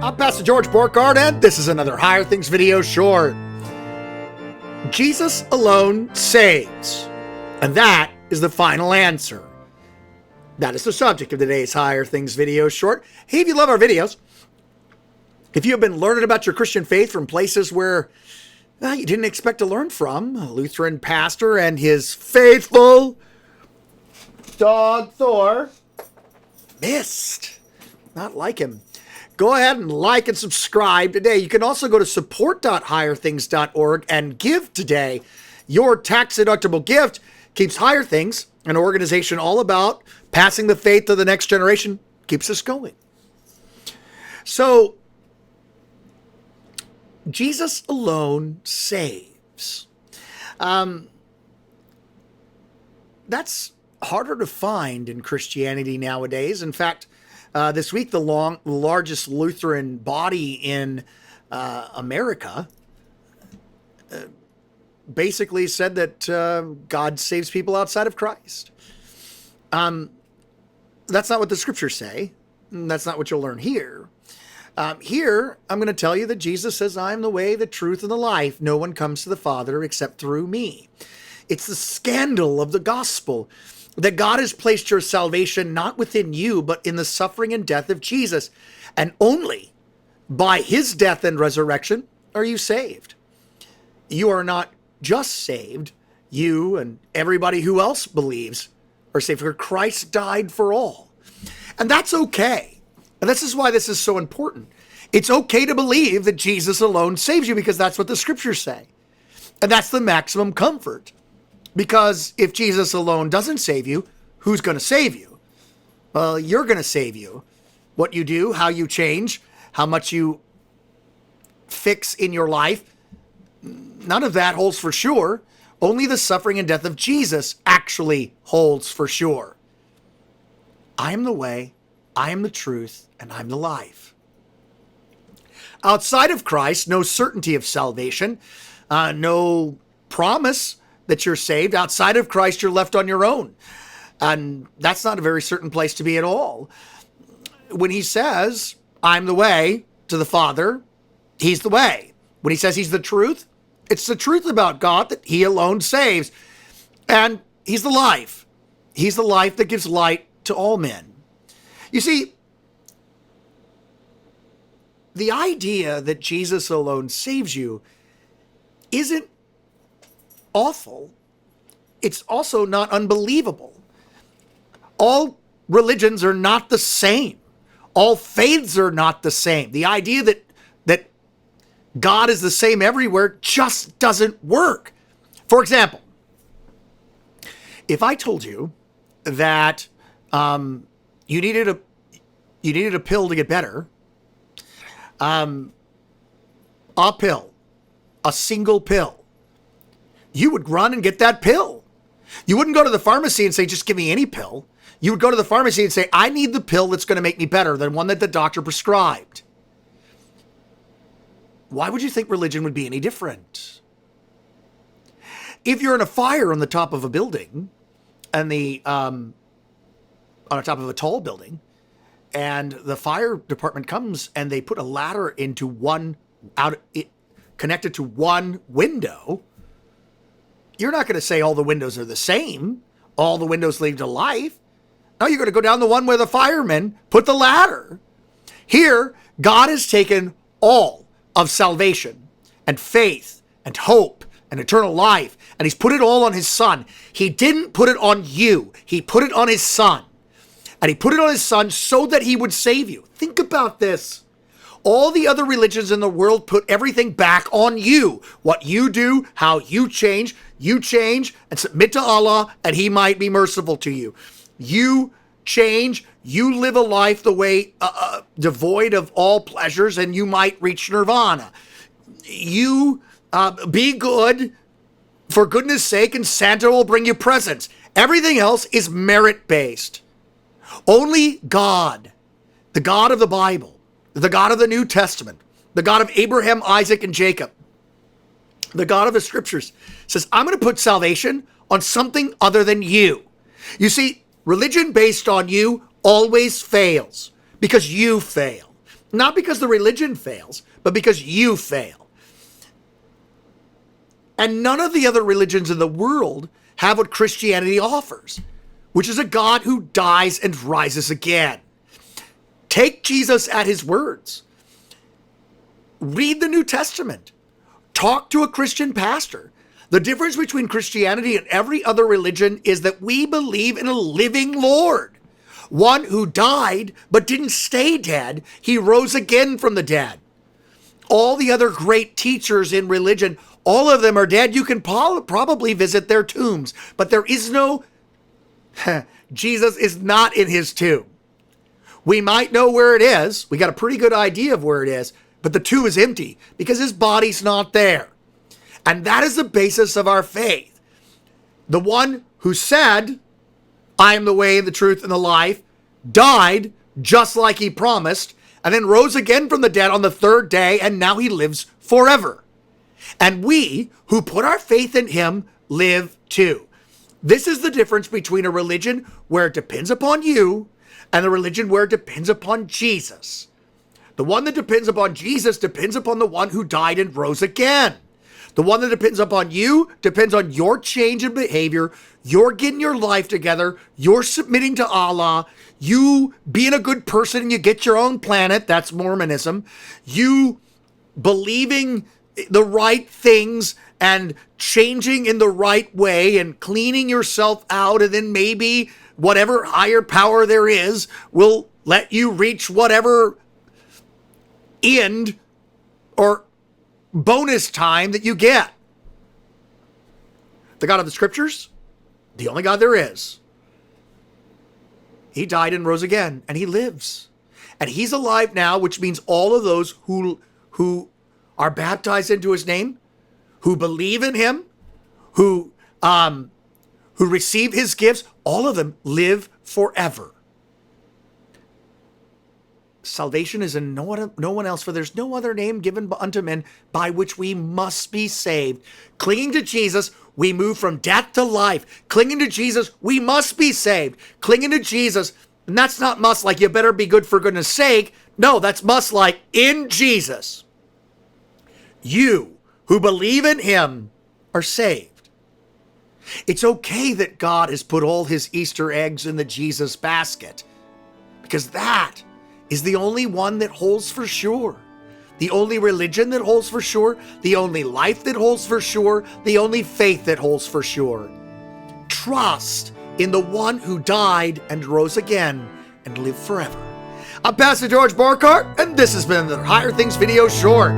I'm Pastor George Borgard, and this is another Higher Things video short. Jesus alone saves, and that is the final answer. That is the subject of today's Higher Things video short. Hey, if you love our videos, if you have been learning about your Christian faith from places where you didn't expect to learn from, a Lutheran pastor and his faithful dog Thor missed. Not like him. Go ahead and like and subscribe today. You can also go to support.higherthings.org and give today. Your tax-deductible gift keeps Higher Things, an organization all about passing the faith to the next generation, keeps us going. So, Jesus alone saves. That's harder to find in Christianity nowadays. In fact, this week, the largest Lutheran body in America basically said that God saves people outside of Christ. That's not what the scriptures say. That's not what you'll learn here. Here, I'm going to tell you that Jesus says, I am the way, the truth, and the life. No one comes to the Father except through me. It's the scandal of the gospel that God has placed your salvation not within you, but in the suffering and death of Jesus. And only by his death and resurrection are you saved. You are not just saved. You and everybody who else believes are saved, for Christ died for all. And that's okay. And this is why this is so important. It's okay to believe that Jesus alone saves you, because that's what the scriptures say. And that's the maximum comfort. Because if Jesus alone doesn't save you, who's going to save you? Well, you're going to save you. What you do, how you change, how much you fix in your life, none of that holds for sure. Only the suffering and death of Jesus actually holds for sure. I am the way, I am the truth, and I'm the life. Outside of Christ, no certainty of salvation, no promise that you're saved. Outside of Christ, you're left on your own. And that's not a very certain place to be at all. When he says, I'm the way to the Father, he's the way. When he says he's the truth, it's the truth about God that he alone saves. And he's the life. He's the life that gives light to all men. You see, the idea that Jesus alone saves you isn't awful. It's also not unbelievable. All religions are not the same. All faiths are not the same. The idea that God is the same everywhere just doesn't work. For example, if I told you that you needed a pill to get better, a pill, a single pill, you would run and get that pill. You wouldn't go to the pharmacy and say, just give me any pill. You would go to the pharmacy and say, I need the pill that's going to make me better than one that the doctor prescribed. Why would you think religion would be any different? If you're in a fire on the top of a building, and on the top of a tall building, and the fire department comes and they put a ladder connected to one window, you're not going to say all the windows are the same. All the windows lead to life. No, you're going to go down the one where the firemen put the ladder. Here, God has taken all of salvation and faith and hope and eternal life, and he's put it all on his son. He didn't put it on you. He put it on his son. And he put it on his son so that he would save you. Think about this. All the other religions in the world put everything back on you. What you do, how you change and submit to Allah, and he might be merciful to you. You change, you live a life the way devoid of all pleasures, and you might reach nirvana. You be good for goodness sake, and Santa will bring you presents. Everything else is merit-based. Only God, the God of the Bible, the God of the New Testament, the God of Abraham, Isaac, and Jacob, the God of the scriptures, says, I'm going to put salvation on something other than you. You see, religion based on you always fails because you fail. Not because the religion fails, but because you fail. And none of the other religions in the world have what Christianity offers, which is a God who dies and rises again. Take Jesus at his words. Read the New Testament. Talk to a Christian pastor. The difference between Christianity and every other religion is that we believe in a living Lord, one who died but didn't stay dead. He rose again from the dead. All the other great teachers in religion, all of them are dead. You can probably visit their tombs, but there is no, Jesus is not in his tomb. We might know where it is. We got a pretty good idea of where it is, but the tomb is empty because his body's not there. And that is the basis of our faith. The one who said, I am the way, the truth, and the life, died just like he promised, and then rose again from the dead on the third day, and now he lives forever. And we who put our faith in him live too. This is the difference between a religion where it depends upon you and a religion where it depends upon Jesus. The one that depends upon Jesus depends upon the one who died and rose again. The one that depends upon you depends on your change in behavior, you're getting your life together, you're submitting to Allah, you being a good person and you get your own planet, that's Mormonism, you believing the right things and changing in the right way and cleaning yourself out, and then maybe whatever higher power there is will let you reach whatever end or bonus time that you get. The God of the scriptures, the only God there is. He died and rose again, and he lives. And he's alive now, which means all of those who are baptized into his name, who believe in him, who receive his gifts, all of them live forever. Salvation is in no one else, for there's no other name given unto men by which we must be saved. Clinging to Jesus, we move from death to life. Clinging to Jesus, we must be saved. Clinging to Jesus, and that's not must like you better be good for goodness sake. No, that's must like in Jesus. You who believe in him are saved. It's okay that God has put all his Easter eggs in the Jesus basket, because that is the only one that holds for sure. The only religion that holds for sure. The only life that holds for sure. The only faith that holds for sure. Trust in the one who died and rose again and lived forever. I'm Pastor George Borkart, and this has been the Higher Things Video Short.